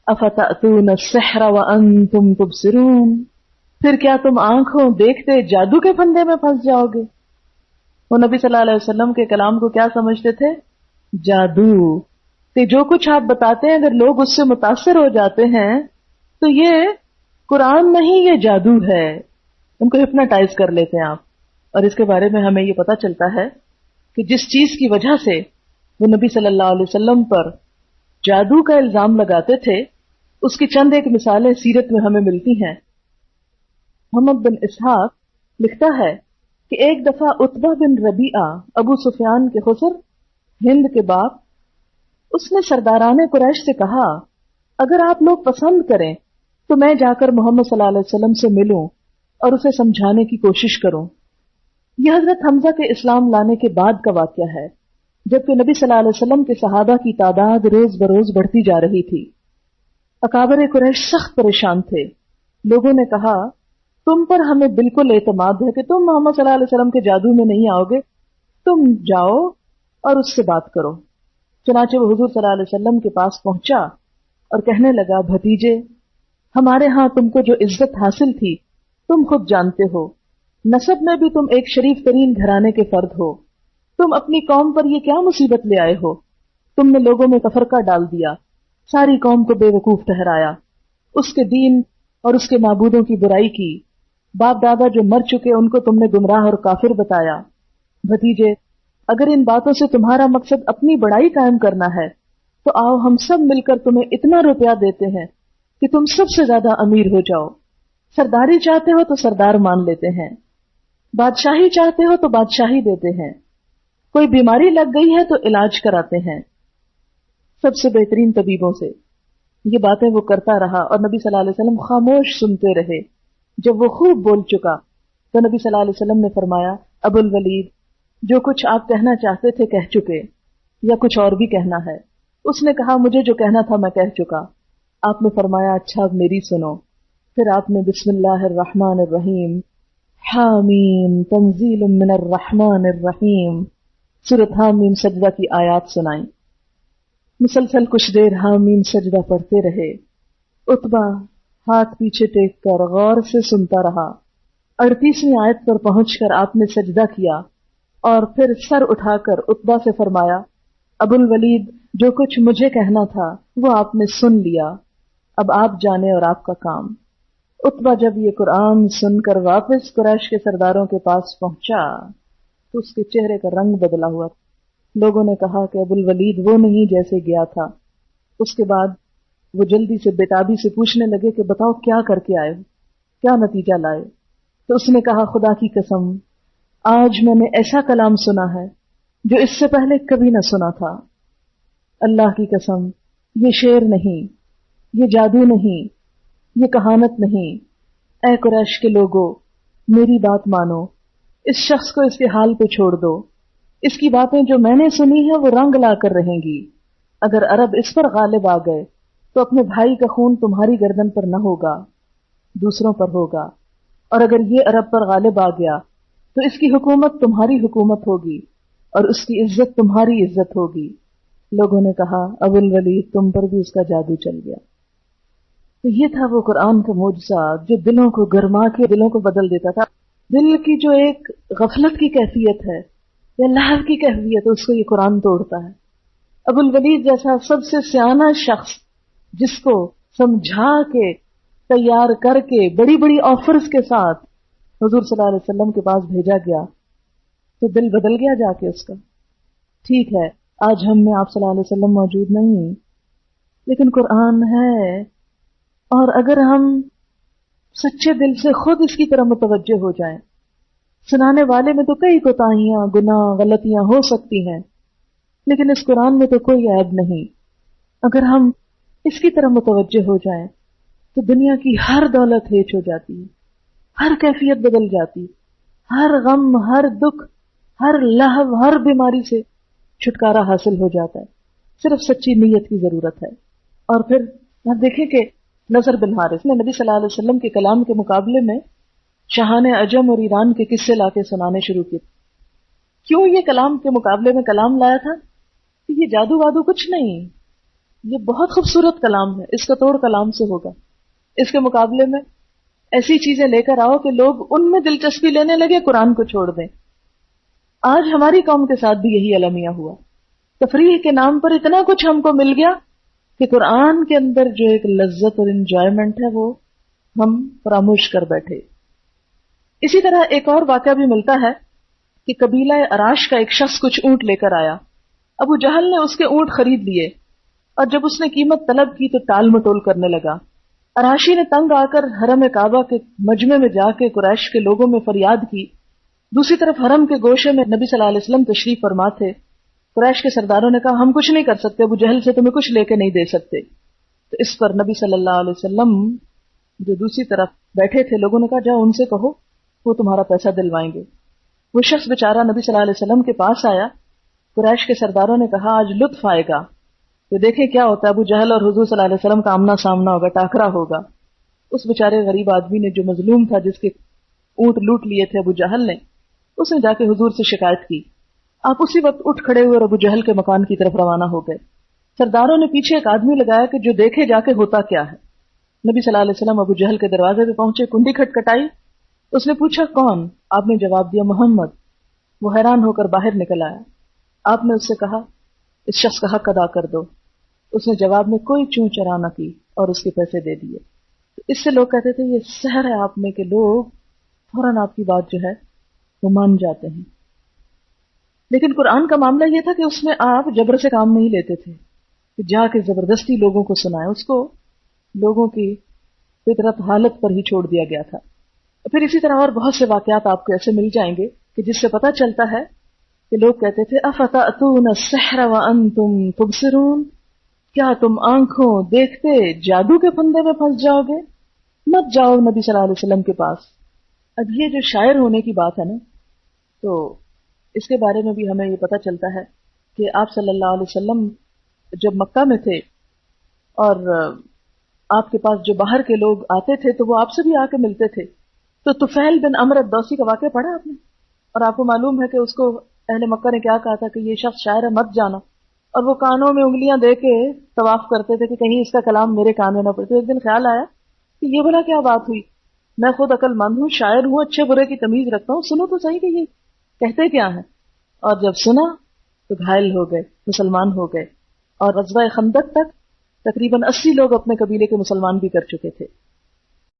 افتأتون السحر وانتم تبصرون، پھر کیا تم آنکھوں دیکھتے جادو کے پھندے میں پھنس جاؤ گے؟ وہ نبی صلی اللہ علیہ وسلم کے کلام کو کیا سمجھتے تھے؟ جادو، کہ جو کچھ آپ بتاتے ہیں اگر لوگ اس سے متاثر ہو جاتے ہیں تو یہ قرآن نہیں، یہ جادو ہے، ان کو ہپناٹائز کر لیتے ہیں آپ۔ اور اس کے بارے میں ہمیں یہ پتا چلتا ہے کہ جس چیز کی وجہ سے وہ نبی صلی اللہ علیہ وسلم پر جادو کا الزام لگاتے تھے، اس کی چند ایک مثالیں سیرت میں ہمیں ملتی ہیں۔ محمد بن اسحاق لکھتا ہے کہ ایک دفعہ عتبہ بن ربیعہ ابو سفیان کے خسر ہند کے باپ، اس نے سرداران قریش سے کہا اگر آپ لوگ پسند کریں تو میں جا کر محمد صلی اللہ علیہ وسلم سے ملوں اور اسے سمجھانے کی کوشش کروں۔ یہ حضرت حمزہ کے اسلام لانے کے بعد کا واقعہ ہے، جبکہ نبی صلی اللہ علیہ وسلم کے صحابہ کی تعداد روز بروز بڑھتی جا رہی تھی۔ اکابر قریش سخت پریشان تھے۔ لوگوں نے کہا تم پر ہمیں بالکل اعتماد ہے کہ تم محمد صلی اللہ علیہ وسلم کے جادو میں نہیں آؤ گے، تم جاؤ اور اس سے بات کرو۔ چنانچہ وہ حضور صلی اللہ علیہ وسلم کے پاس پہنچا اور کہنے لگا بھتیجے، ہمارے ہاں تم کو جو عزت حاصل تھی تم خود جانتے ہو، نسب میں بھی تم ایک شریف ترین گھرانے کے فرد ہو، تم اپنی قوم پر یہ کیا مصیبت لے آئے ہو؟ تم نے لوگوں میں تفرقہ ڈال دیا، ساری قوم کو بے وقوف ٹھہرایا، اس کے دین اور اس کے معبودوں کی برائی کی، باپ دادا جو مر چکے ان کو تم نے گمراہ اور کافر بتایا۔ بھتیجے، اگر ان باتوں سے تمہارا مقصد اپنی بڑائی قائم کرنا ہے تو آؤ ہم سب مل کر تمہیں اتنا روپیہ دیتے ہیں کہ تم سب سے زیادہ امیر ہو جاؤ۔ سرداری چاہتے ہو تو سردار مان لیتے ہیں، بادشاہی چاہتے ہو تو بادشاہی دیتے ہیں، کوئی بیماری لگ گئی ہے تو علاج کراتے ہیں سب سے بہترین طبیبوں سے۔ یہ باتیں وہ کرتا رہا اور نبی صلی اللہ علیہ وسلم خاموش سنتے رہے۔ جب وہ خوب بول چکا تو نبی صلی اللہ علیہ وسلم نے فرمایا ابو الولید، جو کچھ آپ کہنا چاہتے تھے کہہ چکے، یا کچھ اور بھی کہنا ہے؟ اس نے کہا مجھے جو کہنا تھا میں کہہ چکا۔ آپ نے فرمایا اچھا اب میری سنو۔ پھر آپ نے بسم اللہ الرحمن الرحیم، حامیم تنزیل من الرحمن الرحیم، سورۃ حامیم سجدہ کی آیات سنائیں۔ مسلسل کچھ دیر حامیم سجدہ پڑھتے رہے۔ عتبہ ہاتھ پیچھے ٹیک کر غور سے سنتا رہا۔ 38ویں آیت پر پہنچ کر آپ نے سجدہ کیا اور پھر سر اٹھا کر عتبہ سے فرمایا ابو الولید، جو کچھ مجھے کہنا تھا وہ آپ نے سن لیا، اب آپ جانے اور آپ کا کام۔ عتبہ جب یہ قرآن سن کر واپس قریش کے سرداروں کے پاس پہنچا تو اس کے چہرے کا رنگ بدلا ہوا۔ لوگوں نے کہا کہ ابو الولید وہ نہیں جیسے گیا تھا۔ اس کے بعد وہ جلدی سے بےتابی سے پوچھنے لگے کہ بتاؤ کیا کر کے آئے ہو، کیا نتیجہ لائے؟ تو اس نے کہا خدا کی قسم، آج میں نے ایسا کلام سنا ہے جو اس سے پہلے کبھی نہ سنا تھا۔ اللہ کی قسم، یہ شعر نہیں، یہ جادو نہیں، یہ کہانت نہیں۔ اے قریش کے لوگو، میری بات مانو، اس شخص کو اس کے حال پہ چھوڑ دو۔ اس کی باتیں جو میں نے سنی ہیں وہ رنگ لا کر رہیں گی۔ اگر عرب اس پر غالب آ گئے تو اپنے بھائی کا خون تمہاری گردن پر نہ ہوگا، دوسروں پر ہوگا، اور اگر یہ عرب پر غالب آ گیا تو اس کی حکومت تمہاری حکومت ہوگی اور اس کی عزت تمہاری عزت ہوگی۔ لوگوں نے کہا ابو الولید تم پر بھی اس کا جادو چل گیا۔ تو یہ تھا وہ قرآن کا معجزہ جو دلوں کو گرما کے دلوں کو بدل دیتا تھا۔ دل کی جو ایک غفلت کی کیفیت ہے یا لہو کی کیفیت ہے اس کو یہ قرآن توڑتا ہے۔ ابو الولید جیسا سب سے سیانا شخص جس کو سمجھا کے تیار کر کے بڑی بڑی آفرز کے ساتھ حضور صلی اللہ علیہ وسلم کے پاس بھیجا گیا تو دل بدل گیا جا کے اس کا۔ ٹھیک ہے آج ہم میں آپ صلی اللہ علیہ وسلم موجود نہیں، لیکن قرآن ہے، اور اگر ہم سچے دل سے خود اس کی طرف متوجہ ہو جائیں۔ سنانے والے میں تو کئی کوتاہیاں، گناہ، غلطیاں ہو سکتی ہیں، لیکن اس قرآن میں تو کوئی عیب نہیں۔ اگر ہم اس کی طرف متوجہ ہو جائیں تو دنیا کی ہر دولت ہیچ ہو جاتی ہے، ہر کیفیت بدل جاتی، ہر غم، ہر دکھ، ہر لہو، ہر بیماری سے چھٹکارا حاصل ہو جاتا ہے۔ صرف سچی نیت کی ضرورت ہے۔ اور پھر آپ دیکھیں کہ نضر بن حارث نے نبی صلی اللہ علیہ وسلم کے کلام کے مقابلے میں شاہان عجم اور ایران کے قصے لا کے سنانے شروع کیے۔ کیوں یہ کلام کے مقابلے میں کلام لایا تھا؟ کہ یہ جادو وادو کچھ نہیں، یہ بہت خوبصورت کلام ہے، اس کا توڑ کلام سے ہوگا. اس کے مقابلے میں ایسی چیزیں لے کر آؤ کہ لوگ ان میں دلچسپی لینے لگے، قرآن کو چھوڑ دیں. آج ہماری قوم کے ساتھ بھی یہی المیہ ہوا. تفریح کے نام پر اتنا کچھ ہم کو مل گیا کہ قرآن کے اندر جو ایک لذت اور انجوائمنٹ ہے وہ ہم فراموش کر بیٹھے. اسی طرح ایک اور واقعہ بھی ملتا ہے کہ قبیلہ اراش کا ایک شخص کچھ اونٹ لے کر آیا. ابو جہل نے اس کے اونٹ خرید لیے اور جب اس نے قیمت طلب کی تو ٹال مٹول کرنے لگا. اراشی نے تنگ آ کر حرم کعبہ کے مجمع میں جا کے قریش کے لوگوں میں فریاد کی. دوسری طرف حرم کے گوشے میں نبی صلی اللہ علیہ وسلم تشریف فرما تھے. قریش کے سرداروں نے کہا ہم کچھ نہیں کر سکتے، ابو جہل سے تمہیں کچھ لے کے نہیں دے سکتے. تو اس پر نبی صلی اللہ علیہ وسلم جو دوسری طرف بیٹھے تھے لوگوں نے کہا جاؤ ان سے کہو وہ تمہارا پیسہ دلوائیں گے. وہ شخص بیچارہ نبی صلی اللہ علیہ وسلم کے پاس آیا. قریش کے سرداروں نے کہا آج لطف آئے گا کہ دیکھیں کیا ہوتا ہے، ابو جہل اور حضور صلی اللہ علیہ وسلم کا آمنا سامنا ہوگا، ٹاکرا ہوگا. اس بیچارے غریب آدمی نے جو مظلوم تھا، جس کے اونٹ لوٹ لیے تھے ابو جہل نے، اس نے جا کے حضور سے شکایت کی. آپ اسی وقت اٹھ کھڑے ہوئے اور ابو جہل کے مکان کی طرف روانہ ہو گئے. سرداروں نے پیچھے ایک آدمی لگایا کہ جو دیکھے جا کے ہوتا کیا ہے. نبی صلی اللہ علیہ وسلم ابو جہل کے دروازے پہ پہنچے، کنڈی کھٹکھٹائی. اس نے پوچھا کون؟ آپ نے جواب دیا محمد. وہ حیران ہو کر باہر نکل آیا. آپ نے اس سے کہا اس شخص کا حق ادا کر دو. اس نے جواب میں کوئی چوں چرا نہ کی اور اس کے پیسے دے دیے. اس سے لوگ کہتے تھے یہ سحر ہے آپ میں کہ لوگ فوراً آپ کی بات جو ہے وہ مان جاتے ہیں. لیکن قرآن کا معاملہ یہ تھا کہ اس میں آپ جبر سے کام نہیں لیتے تھے کہ جا کے زبردستی لوگوں کو سنائے. اس کو لوگوں کی فطرت حالت پر ہی چھوڑ دیا گیا تھا. پھر اسی طرح اور بہت سے واقعات آپ کو ایسے مل جائیں گے کہ جس سے پتہ چلتا ہے کہ لوگ کہتے تھے افتأتون السحر وانتم تبصرون، کیا تم آنکھوں دیکھتے جادو کے پھندے میں پھنس جاؤ گے؟ مت جاؤ نبی صلی اللہ علیہ وسلم کے پاس. اب یہ جو شاعر ہونے کی بات ہے نا، تو اس کے بارے میں بھی ہمیں یہ پتہ چلتا ہے کہ آپ صلی اللہ علیہ وسلم جب مکہ میں تھے اور آپ کے پاس جو باہر کے لوگ آتے تھے تو وہ آپ سے بھی آ کے ملتے تھے. تو طفیل بن عمرو الدوسی کا واقعہ پڑھا آپ نے؟ اور آپ کو معلوم ہے کہ اس کو اہل مکہ نے کیا کہا تھا کہ یہ شخص شاعر ہے مت جانا. اور وہ کانوں میں انگلیاں دے کے طواف کرتے تھے کہ کہیں اس کا کلام میرے کان میں نہ پڑے. تو ایک دن خیال آیا کہ یہ بھلا کیا بات ہوئی، میں خود عقل مند ہوں، شاعر ہوں، اچھے برے کی تمیز رکھتا ہوں، سنو تو صحیح کہ یہ کہتے کیا ہیں. اور جب سنا تو گھائل ہو گئے، مسلمان ہو گئے. اور غزوہ خندق تک تقریباً 80 لوگ اپنے قبیلے کے مسلمان بھی کر چکے تھے.